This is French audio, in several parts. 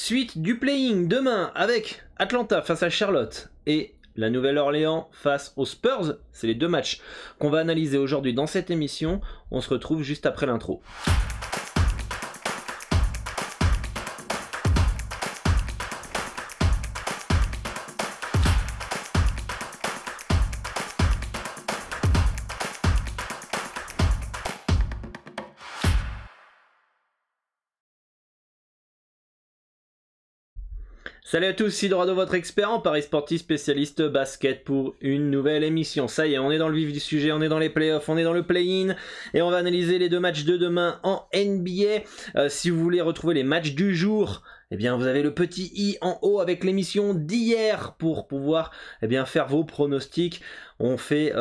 Suite du playing demain avec Atlanta face à Charlotte et la Nouvelle-Orléans face aux Spurs. C'est les deux matchs qu'on va analyser aujourd'hui dans cette émission. On se retrouve juste après l'intro. Salut à tous, ici Dorado, votre expert en paris sportif spécialiste basket pour une nouvelle émission. Ça y est, on est dans le vif du sujet, on est dans les playoffs, on est dans le play-in et on va analyser les deux matchs de demain en NBA. Si vous voulez retrouver les matchs du jour, eh bien vous avez le petit i en haut avec l'émission d'hier pour pouvoir faire vos pronostics. On fait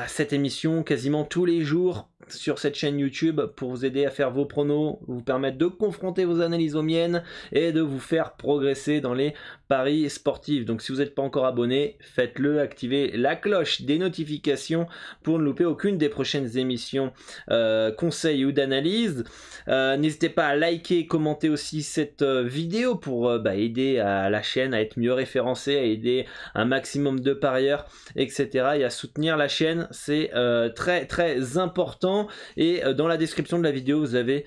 cette émission quasiment tous les jours sur cette chaîne YouTube pour vous aider à faire vos pronos, vous permettre de confronter vos analyses aux miennes et de vous faire progresser dans les paris sportifs. Donc si vous n'êtes pas encore abonné, faites-le, activez la cloche des notifications pour ne louper aucune des prochaines émissions conseils ou d'analyse. N'hésitez pas à liker, commenter aussi cette vidéo pour aider à la chaîne à être mieux référencée, à aider un maximum de parieurs, etc. et à soutenir la chaîne, c'est très très important. Et dans la description de la vidéo vous avez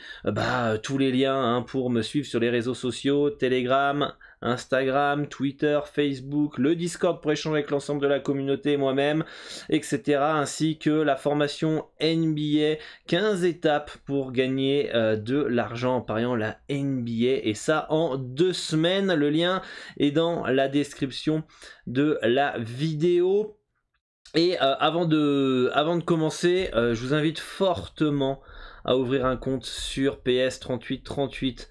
tous les liens pour me suivre sur les réseaux sociaux, Telegram, Instagram, Twitter, Facebook, le Discord pour échanger avec l'ensemble de la communauté, moi-même, etc. ainsi que la formation NBA, 15 étapes pour gagner de l'argent en pariant la NBA, et ça en 2 semaines. Le lien est dans la description de la vidéo. Et avant de commencer, je vous invite fortement à ouvrir un compte sur PS3838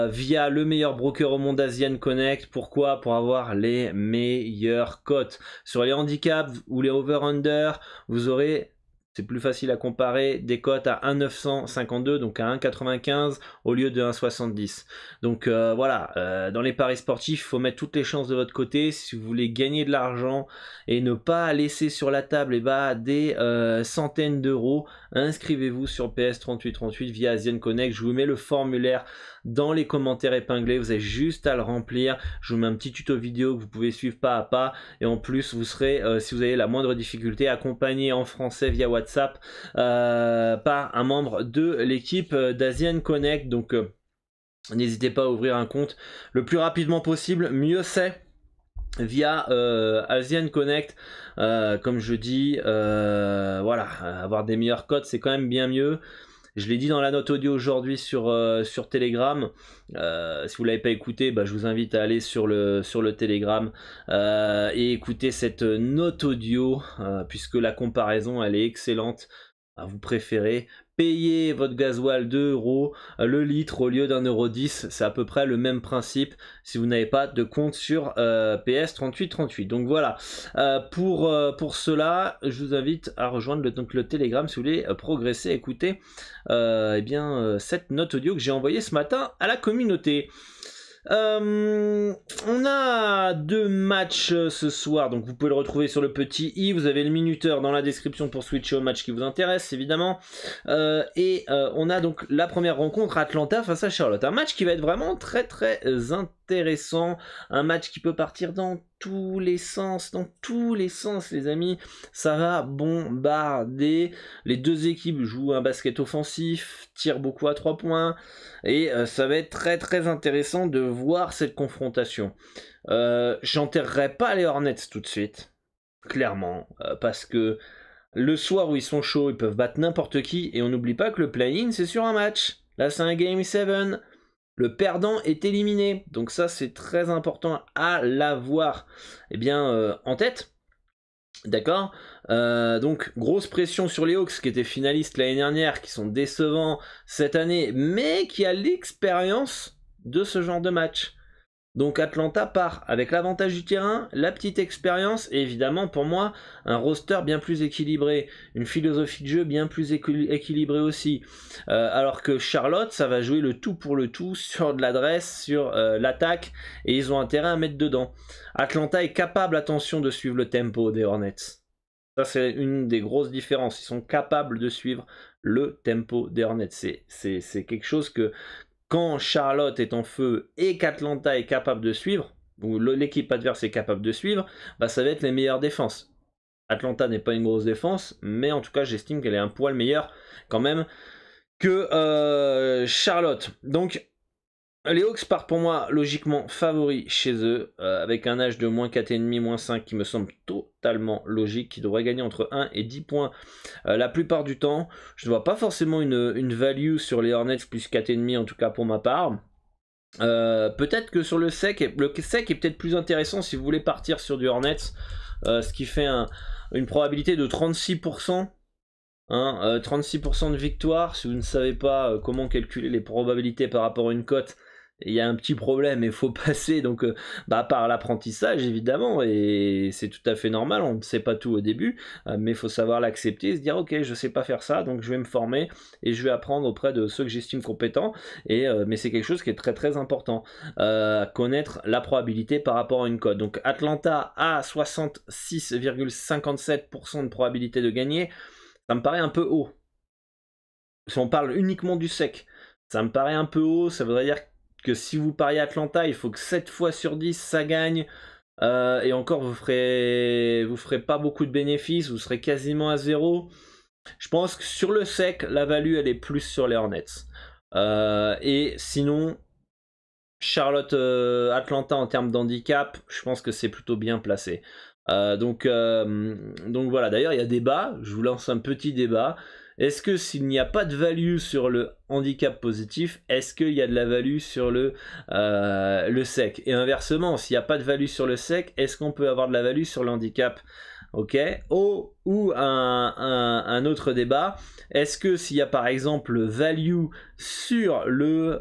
via le meilleur broker au monde, Asian Connect. Pourquoi? Pour avoir les meilleures cotes sur les handicaps ou les over-under. Vous aurez, c'est plus facile à comparer, des cotes à 1,952 donc à 1,95 au lieu de 1,70. Donc dans les paris sportifs, il faut mettre toutes les chances de votre côté si vous voulez gagner de l'argent et ne pas laisser sur la table des centaines d'euros. Inscrivez-vous sur PS3838 via Asian Connect. Je vous mets le formulaire dans les commentaires épinglés, vous avez juste à le remplir. Je vous mets un petit tuto vidéo que vous pouvez suivre pas à pas, et en plus vous serez, si vous avez la moindre difficulté, accompagné en français via WhatsApp par un membre de l'équipe d'Asian Connect. Donc n'hésitez pas à ouvrir un compte le plus rapidement possible, mieux c'est, via Asian Connect. Comme je dis, avoir des meilleurs codes c'est quand même bien mieux. Je l'ai dit dans la note audio aujourd'hui sur Telegram. Si vous ne l'avez pas écouté, je vous invite à aller sur le Telegram et écouter cette note audio puisque la comparaison elle est excellente. Vous préférez payer votre gasoil 2 € le litre au lieu d'1,10 €. C'est à peu près le même principe si vous n'avez pas de compte sur PS3838. Donc voilà, pour cela, je vous invite à rejoindre le Telegram si vous voulez progresser, écouter cette note audio que j'ai envoyée ce matin à la communauté. On a 2 matchs ce soir, donc vous pouvez le retrouver sur le petit i. Vous avez le minuteur dans la description pour switcher au match qui vous intéresse évidemment. On a donc la première rencontre, Atlanta face à Charlotte, un match qui va être vraiment très très intéressant, un match qui peut partir dans tous les sens les amis. Ça va bombarder. Les deux équipes jouent un basket offensif, tirent beaucoup à 3 points, et ça va être très très intéressant de voir cette confrontation. J'enterrerai pas les Hornets tout de suite, clairement, parce que le soir où ils sont chauds, ils peuvent battre n'importe qui, et on n'oublie pas que le play-in c'est sur un match. Là c'est un game 7. Le perdant est éliminé, donc ça c'est très important à l'avoir en tête. D'accord, donc grosse pression sur les Hawks qui étaient finalistes l'année dernière, qui sont décevants cette année, mais qui a l'expérience de ce genre de match. Donc Atlanta part avec l'avantage du terrain, la petite expérience et évidemment pour moi un roster bien plus équilibré, une philosophie de jeu bien plus équilibrée aussi. Alors que Charlotte, ça va jouer le tout pour le tout sur de l'adresse, sur l'attaque, et ils ont intérêt à mettre dedans. Atlanta est capable, attention, de suivre le tempo des Hornets. Ça c'est une des grosses différences, ils sont capables de suivre le tempo des Hornets. C'est quelque chose que quand Charlotte est en feu et qu'Atlanta est capable de suivre, ou l'équipe adverse est capable de suivre, bah ça va être les meilleures défenses. Atlanta n'est pas une grosse défense, mais en tout cas j'estime qu'elle est un poil meilleure quand même que Charlotte. Donc les Hawks partent pour moi logiquement favoris chez eux, avec un âge de moins 4,5, moins 5 qui me semble totalement logique, qui devrait gagner entre 1 et 10 points la plupart du temps. Je ne vois pas forcément une value sur les Hornets plus 4,5 en tout cas pour ma part. Peut-être que sur le sec est peut-être plus intéressant si vous voulez partir sur du Hornets, ce qui fait une probabilité de 36%. 36% de victoire. Si vous ne savez pas comment calculer les probabilités par rapport à une cote, il y a un petit problème et il faut passer donc par l'apprentissage évidemment, et c'est tout à fait normal, on ne sait pas tout au début, mais il faut savoir l'accepter et se dire ok, je sais pas faire ça, donc je vais me former et je vais apprendre auprès de ceux que j'estime compétents, mais c'est quelque chose qui est très très important, connaître la probabilité par rapport à une cote. Donc Atlanta a 66,57% de probabilité de gagner, ça me paraît un peu haut. Si on parle uniquement du sec, ça me paraît un peu haut. Ça voudrait dire que si vous pariez Atlanta, il faut que 7 fois sur 10 ça gagne. Et encore, vous ferez pas beaucoup de bénéfices, vous serez quasiment à zéro. Je pense que sur le sec, la value elle est plus sur les Hornets. Et sinon, Charlotte Atlanta en termes d'handicap, je pense que c'est plutôt bien placé. Donc voilà, d'ailleurs il y a débat, je vous lance un petit débat. Est-ce que s'il n'y a pas de value sur le handicap positif, est-ce qu'il y a de la value sur le sec? Et inversement, s'il n'y a pas de value sur le sec, est-ce qu'on peut avoir de la value sur le handicap? Ok. Ou un autre débat, est-ce que s'il y a par exemple value sur le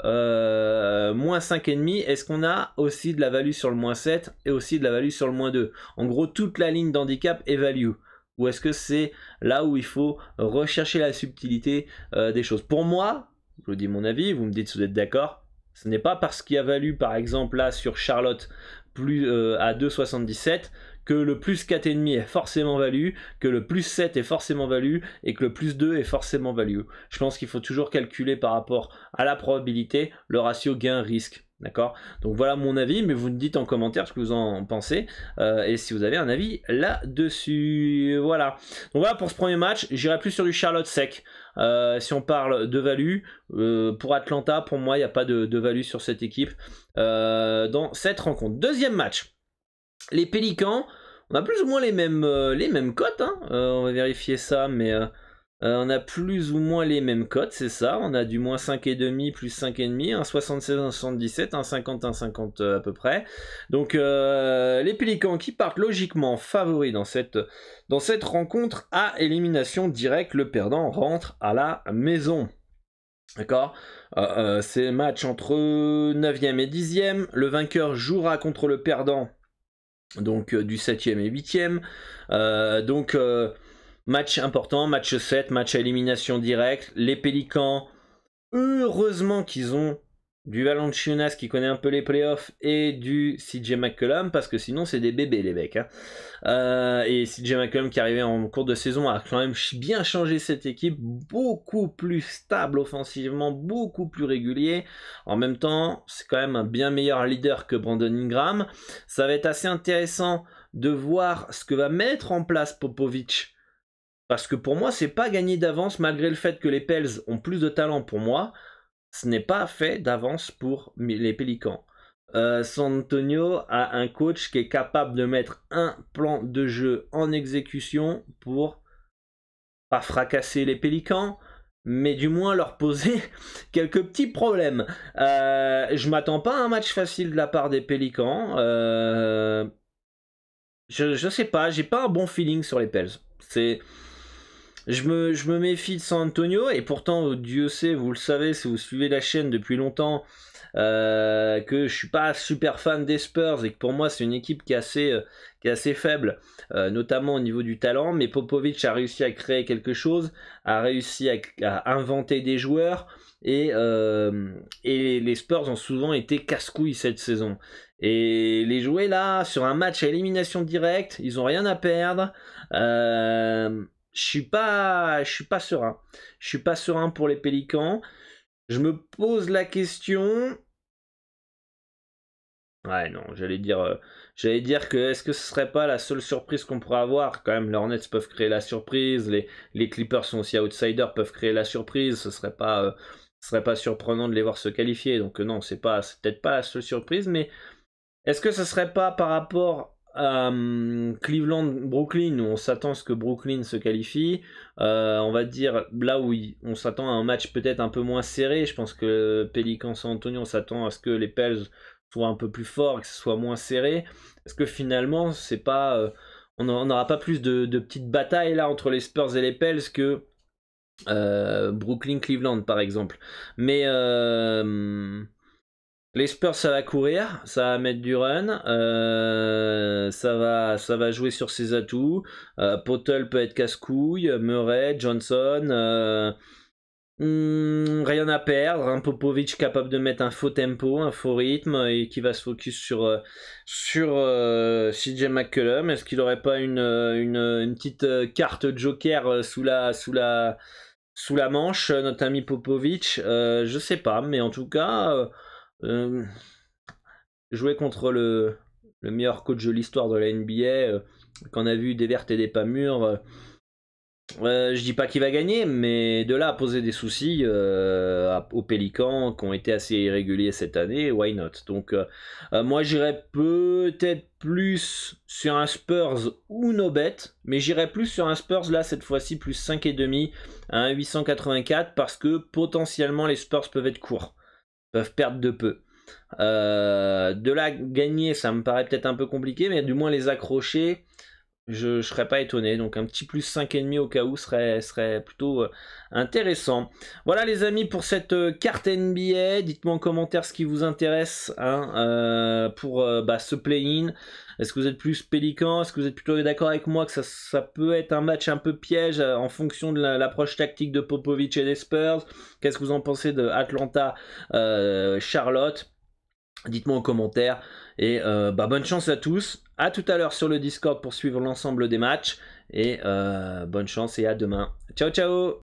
moins 5,5, est-ce qu'on a aussi de la value sur le moins 7 et aussi de la value sur le moins 2? En gros, toute la ligne d'handicap est value. Ou est-ce que c'est là où il faut rechercher la subtilité des choses? Pour moi, je vous dis mon avis, vous me dites si vous êtes d'accord, ce n'est pas parce qu'il y a value par exemple là sur Charlotte plus à 2,77 que le plus 4,5 est forcément value, que le plus 7 est forcément value et que le plus 2 est forcément value. Je pense qu'il faut toujours calculer par rapport à la probabilité le ratio gain-risque. D'accord? Donc voilà mon avis, mais vous me dites en commentaire ce que vous en pensez et si vous avez un avis là-dessus. Voilà. Donc voilà pour ce premier match. J'irai plus sur du Charlotte sec. Si on parle de value, pour Atlanta, pour moi, il n'y a pas de value sur cette équipe dans cette rencontre. Deuxième match. Les Pélicans, on a plus ou moins les mêmes cotes. Hein. On va vérifier ça, mais on a plus ou moins les mêmes cotes, c'est ça. On a du moins 5,5 plus 5,5, un 76, un 77, un 50, un 50 à peu près. Donc les Pélicans qui partent logiquement favoris dans cette rencontre à élimination directe. Le perdant rentre à la maison. D'accord, c'est un match entre 9e et 10e. Le vainqueur jouera contre le perdant donc du 7e et 8e. Match important, match 7, match à élimination directe. Les Pélicans, heureusement qu'ils ont du Valanciunas qui connaît un peu les playoffs et du CJ McCollum, parce que sinon c'est des bébés les mecs. Hein. Et CJ McCollum qui arrivait en cours de saison a quand même bien changé cette équipe, beaucoup plus stable offensivement, beaucoup plus régulier. En même temps, c'est quand même un bien meilleur leader que Brandon Ingram. Ça va être assez intéressant de voir ce que va mettre en place Popovich. Parce que pour moi, c'est pas gagné d'avance, malgré le fait que les Pels ont plus de talent pour moi. Ce n'est pas fait d'avance pour les Pélicans. San Antonio a un coach qui est capable de mettre un plan de jeu en exécution pour pas fracasser les Pélicans, mais du moins leur poser quelques petits problèmes. Je m'attends pas à un match facile de la part des Pélicans. Je sais pas, j'ai pas un bon feeling sur les Pels. Je me méfie de San Antonio, et pourtant Dieu sait, vous le savez si vous suivez la chaîne depuis longtemps, que je suis pas super fan des Spurs et que pour moi c'est une équipe qui est assez faible, notamment au niveau du talent, mais Popovich a réussi à créer quelque chose, a réussi à inventer des joueurs, et les Spurs ont souvent été casse-couilles cette saison. Et les jouer là sur un match à élimination directe, ils ont rien à perdre. Je suis pas serein. Je suis pas serein pour les Pélicans. Je me pose la question. Ouais, non, j'allais dire que est-ce que ce serait pas la seule surprise qu'on pourrait avoir? Quand même, les Hornets peuvent créer la surprise, les Clippers sont aussi outsiders, peuvent créer la surprise. Ce serait pas surprenant de les voir se qualifier. Donc non, c'est peut-être pas la seule surprise, mais est-ce que ce serait pas par rapport à Cleveland-Brooklyn où on s'attend à ce que Brooklyn se qualifie, on va dire là où on s'attend à un match peut-être un peu moins serré. Je pense que Pelicans-San Antonio, on s'attend à ce que les Pels soient un peu plus forts et que ce soit moins serré. Est-ce que finalement c'est pas on n'aura pas plus de petites batailles là entre les Spurs et les Pels que Brooklyn-Cleveland par exemple. Mais les Spurs, ça va courir, ça va mettre du run, ça va jouer sur ses atouts. Potel peut être casse-couille, Murray, Johnson, rien à perdre. Un Popovic capable de mettre un faux tempo, un faux rythme et qui va se focus sur CJ McCollum. Est-ce qu'il n'aurait pas une petite carte joker sous la manche, notre ami Popovic? Je sais pas, mais en tout cas. Jouer contre le meilleur coach de l'histoire de la NBA, qu'on a vu des vertes et des pas mûres, je dis pas qu'il va gagner, mais de là à poser des soucis aux Pélicans qui ont été assez irréguliers cette année, why not? Donc moi j'irais peut-être plus sur un Spurs ou no bet, mais j'irais plus sur un Spurs là cette fois-ci plus 5,5 à 1,884 parce que potentiellement les Spurs peuvent être courts, peuvent perdre de peu. De là gagner, ça me paraît peut-être un peu compliqué, mais du moins les accrocher, je serais pas étonné. Donc un petit plus 5,5 au cas où serait plutôt intéressant. Voilà les amis pour cette carte NBA. Dites-moi en commentaire ce qui vous intéresse pour ce play-in. Est-ce que vous êtes plus Pélican? Est-ce que vous êtes plutôt d'accord avec moi que ça peut être un match un peu piège en fonction de l'approche tactique de Popovic et des Spurs? Qu'est-ce que vous en pensez de Atlanta, Charlotte? Dites-moi en commentaire et bonne chance à tous. À tout à l'heure sur le Discord pour suivre l'ensemble des matchs et bonne chance et à demain. Ciao ciao.